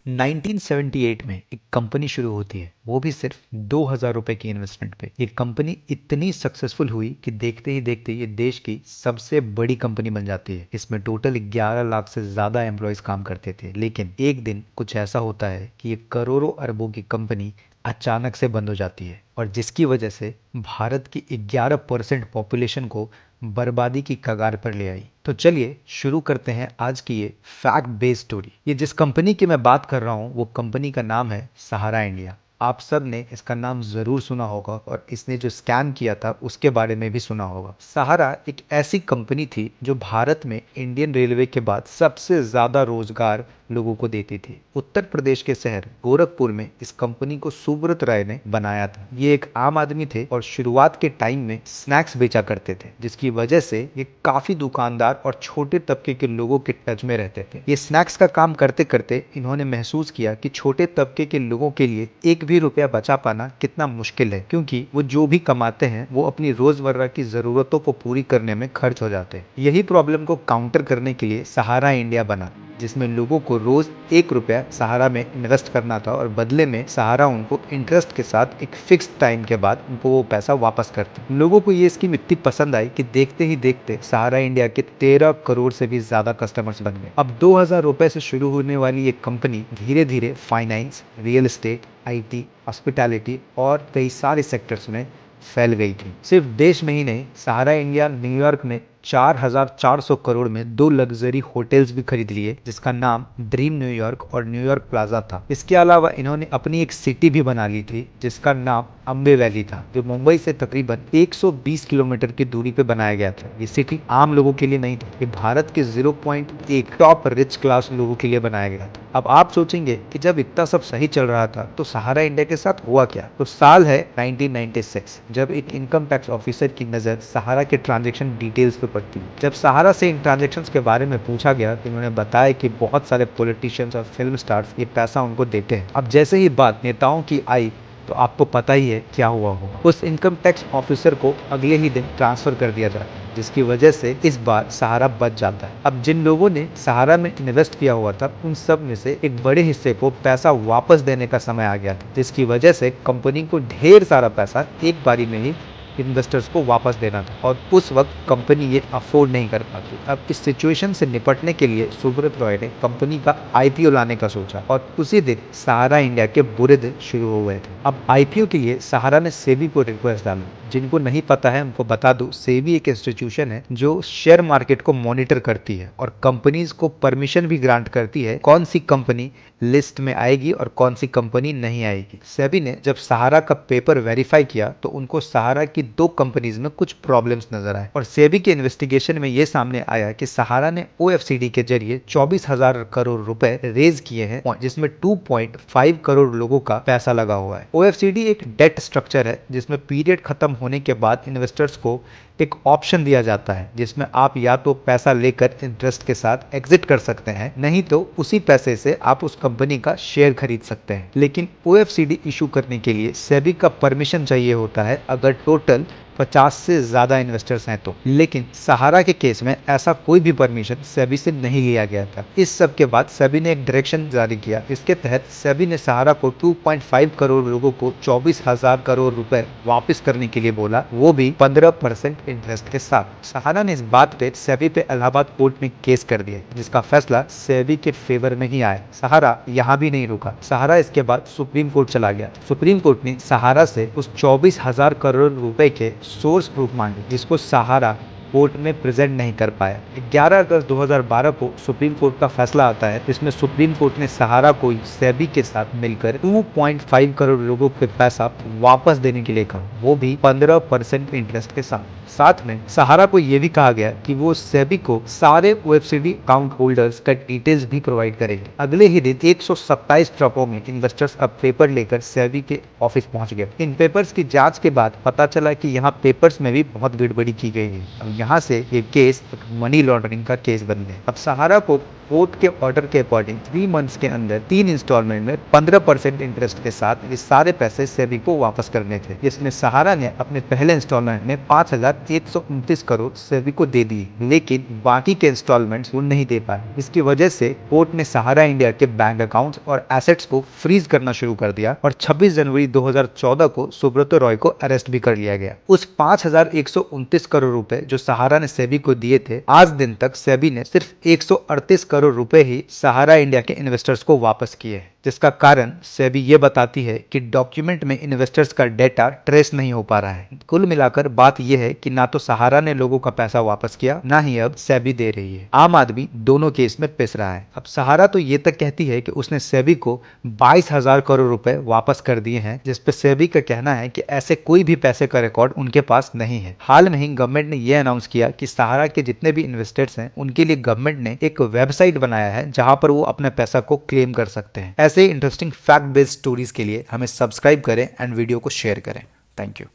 1978 में एक कंपनी शुरू होती है, वो भी सिर्फ 2000 रुपए की इन्वेस्टमेंट पे। ये कंपनी इतनी सक्सेसफुल हुई कि देखते ही देखते ये देश की सबसे बड़ी कंपनी बन जाती है। इसमें टोटल 11 लाख से ज्यादा एम्प्लॉयज काम करते थे। लेकिन एक दिन कुछ ऐसा होता है कि ये करोड़ों अरबों की कंपनी अचानक से बंद हो जाती है, और जिसकी वजह से भारत की 11% पॉपुलेशन को बर्बादी की कगार पर ले आई। तो चलिए शुरू करते हैं आज की ये फैक्ट बेस्ड स्टोरी। ये जिस कंपनी की मैं बात कर रहा हूँ वो कंपनी का नाम है सहारा इंडिया। आप सब ने इसका नाम जरूर सुना होगा और इसने जो स्कैम किया था उसके बारे में भी सुना होगा। सहारा एक ऐसी कंपनी थी जो भारत में इंडियन रेलवे के बाद सबसे ज्यादा रोजगार लोगों को देती थी। उत्तर प्रदेश के शहर गोरखपुर में इस कंपनी को सुब्रत राय ने बनाया था। ये एक आम आदमी थे और शुरुआत के टाइम में स्नैक्स बेचा करते थे, जिसकी वजह से ये काफी दुकानदार और छोटे तबके के लोगों के टच में रहते थे। ये स्नैक्स का काम करते करते इन्होंने महसूस किया कि छोटे तबके के लोगों के लिए एक भी रुपया बचा पाना कितना मुश्किल है, क्योंकि वो जो भी कमाते हैं वो अपनी रोजमर्रा की जरूरतों को पूरी करने में खर्च हो जाते हैं। यही प्रॉब्लम को काउंटर करने के लिए सहारा इंडिया बना, जिसमें लोगों को रोज 1 रुपया सहारा में इन्वेस्ट करना था और बदले में सहारा उनको इंटरेस्ट के साथ एक फिक्स टाइम के बाद उनको वो पैसा वापस करते। लोगों को ये स्कीम इतनी पसंद आई कि देखते ही देखते सहारा इंडिया के 13 करोड़ से भी ज्यादा कस्टमर्स बन गए। अब 2000 रुपए से शुरू होने वाली ये कंपनी धीरे धीरे finance, real estate, IT, hospitality और कई सारे सेक्टर्स में फैल गई थी। सिर्फ देश में ही नहीं, सहारा इंडिया न्यूयॉर्क में 4400 करोड़ में 2 लग्जरी होटल्स भी खरीद लिए, जिसका नाम ड्रीम न्यूयॉर्क और न्यूयॉर्क प्लाजा था। इसके अलावा इन्होंने अपनी एक सिटी भी बना ली थी जिसका नाम अम्बे वैली था, जो मुंबई से तकरीबन 120 किलोमीटर की दूरी पे बनाया गया था। ये सिटी आम लोगों के लिए नहीं थी, ये भारत के 0.1 टॉप रिच क्लास लोगों के लिए बनाया गया था। अब आप सोचेंगे कि जब इतना सब सही चल रहा था तो सहारा इंडिया के साथ हुआ क्या? तो साल है 1996, जब एक इनकम टैक्स ऑफिसर की नजर सहारा के ट्रांजैक्शन डिटेल्स पे पड़ती है। जब सहारा से इन ट्रांजैक्शंस के बारे में पूछा गया तो उन्होंने बताया कि बहुत सारे पॉलिटिशियंस और फिल्म स्टार्स ये पैसा उनको देते हैं। अब जैसे ही बात नेताओं की आई तो आपको पता ही है क्या हुआ होगा। उस इनकम टैक्स ऑफिसर को अगले ही दिन ट्रांसफर कर दिया जाता है, जिसकी वजह से इस बार सहारा बच जाता है। अब जिन लोगों ने सहारा में इन्वेस्ट किया हुआ था उन सब में से एक बड़े हिस्से को पैसा वापस देने का समय आ गया था, जिसकी वजह से कंपनी को ढेर सारा पैसा एक बारी में ही इन्वेस्टर्स को वापस देना था, और उस वक्त कंपनी ये अफोर्ड नहीं कर पाती। अब इस सिचुएशन से निपटने के लिए सुब्रत रॉय ने कंपनी का IPO लाने का सोचा, और उसी दिन सहारा इंडिया के बुरे दिन शुरू हो गए थे। अब IPO के लिए सहारा ने सेबी को रिक्वेस्ट डाली। जिनको नहीं पता है उनको बता दूं, सेबी एक इंस्टीट्यूशन है जो शेयर मार्केट को मॉनिटर करती है और कंपनीज को परमिशन भी ग्रांट करती है कौन सी कंपनी लिस्ट में आएगी और कौन सी कंपनी नहीं आएगी। सेबी ने जब सहारा का पेपर वेरीफाई किया तो उनको सहारा की 2 कंपनीज में कुछ प्रॉब्लम्स नजर आए, और सेबी के इन्वेस्टिगेशन में यह सामने आया कि सहारा ने OFCD के जरिए 24,000 करोड़ रुपए रेज किए हैं, जिसमें 2.5 करोड़ लोगों का पैसा लगा हुआ है। OFCD एक डेट स्ट्रक्चर है जिसमें पीरियड खत्म होने के बाद इन्वेस्टर्स को एक ऑप्शन दिया जाता है, जिसमें आप या तो पैसा लेकर इंटरेस्ट के साथ एग्जिट कर सकते हैं, नहीं तो उसी पैसे से आप उस कंपनी का शेयर खरीद सकते हैं। लेकिन OFCD इशू करने के लिए सेबी का परमिशन चाहिए होता है अगर टोटल 50 से ज्यादा इन्वेस्टर्स हैं तो। लेकिन सहारा के केस में ऐसा कोई भी परमिशन सेबी से नहीं लिया गया था। इस सब के बाद सेबी ने एक डायरेक्शन जारी किया। इसके तहत सेबी ने सहारा को 2.5 करोड़ लोगों को 24,000 करोड़ रुपए वापस करने के लिए बोला, वो भी 15% इंटरेस्ट के साथ। सहारा ने इस बात पे सेबी पे इलाहाबाद कोर्ट में केस कर दिया, जिसका फैसला सेबी के फेवर में ही आया। सहारा यहाँ भी नहीं रुका, सहारा इसके बाद सुप्रीम कोर्ट चला गया। सुप्रीम कोर्ट ने सहारा से उस 24,000 करोड़ रुपए के सोर्स प्रूफ मांगे, जिसको सहारा कोर्ट में प्रेजेंट नहीं कर पाया। 11 अगस्त 2012 को सुप्रीम कोर्ट का फैसला आता है, जिसमें सुप्रीम कोर्ट ने सहारा को सेबी के साथ मिलकर 2.5 करोड़ लोगों के पैसा वापस देने के लिए कहा, वो भी 15% इंटरेस्ट के साथ। साथ में सहारा को यह भी कहा गया कि वो सेबी को सारे OFCD अकाउंट होल्डर्स का डिटेल्स भी प्रोवाइड करेंगे। अगले ही दिन 127 ट्रकों में इन्वेस्टर्स अब पेपर लेकर सेबी के ऑफिस पहुंच गए। इन पेपर्स की जांच के बाद पता चला कि यहाँ पेपर्स में भी बहुत गड़बड़ी की गई है। अब यहाँ से ये केस मनी लॉन्ड्रिंग का केस बन गया। अब सहारा को कोर्ट के ऑर्डर के अकॉर्डिंग 3 मंथ्स के अंदर 3 इंस्टॉलमेंट में 15% इंटरेस्ट के साथ ये सारे पैसे सेबी को वापस करने थे, जिसमें सहारा ने अपने पहले इंस्टॉलमेंट में 5,129 करोड़ सेबी को दे दी, लेकिन बाकी के इंस्टॉलमेंट्स वो नहीं दे पाए। इसकी वजह से कोर्ट ने सहारा इंडिया के बैंक अकाउंट्स और एसेट्स को फ्रीज करना शुरू कर दिया और 26 जनवरी 2014 को सुब्रतो रॉय को अरेस्ट भी कर लिया गया। उस 5,129 करोड़ रुपए जो सहारा ने सेबी को दिए थे, आज दिन तक सेबी ने सिर्फ 138 करोड़ रुपए ही सहारा इंडिया के इन्वेस्टर्स को वापस किए हैं, जिसका कारण सेबी ये बताती है कि डॉक्यूमेंट में इन्वेस्टर्स का डेटा ट्रेस नहीं हो पा रहा है। कुल मिलाकर बात यह है कि ना तो सहारा ने लोगों का पैसा वापस किया, ना ही अब सेबी दे रही है। आम आदमी दोनों केस में पिस रहा है। अब सहारा तो ये तक कहती है कि उसने सेबी को 22,000 करोड़ रुपए वापस कर दिए हैं, जिसपे सेबी का कहना है कि ऐसे कोई भी पैसे का रिकॉर्ड उनके पास नहीं है। हाल में ही गवर्नमेंट ने यह अनाउंस किया कि सहारा के जितने भी इन्वेस्टर्स हैं उनके लिए गवर्नमेंट ने एक वेबसाइट बनाया है जहां पर वो अपने पैसा को क्लेम कर सकते हैं। ऐसे इंटरेस्टिंग फैक्ट बेस्ड स्टोरीज के लिए हमें सब्सक्राइब करें एंड वीडियो को शेयर करें। Thank you.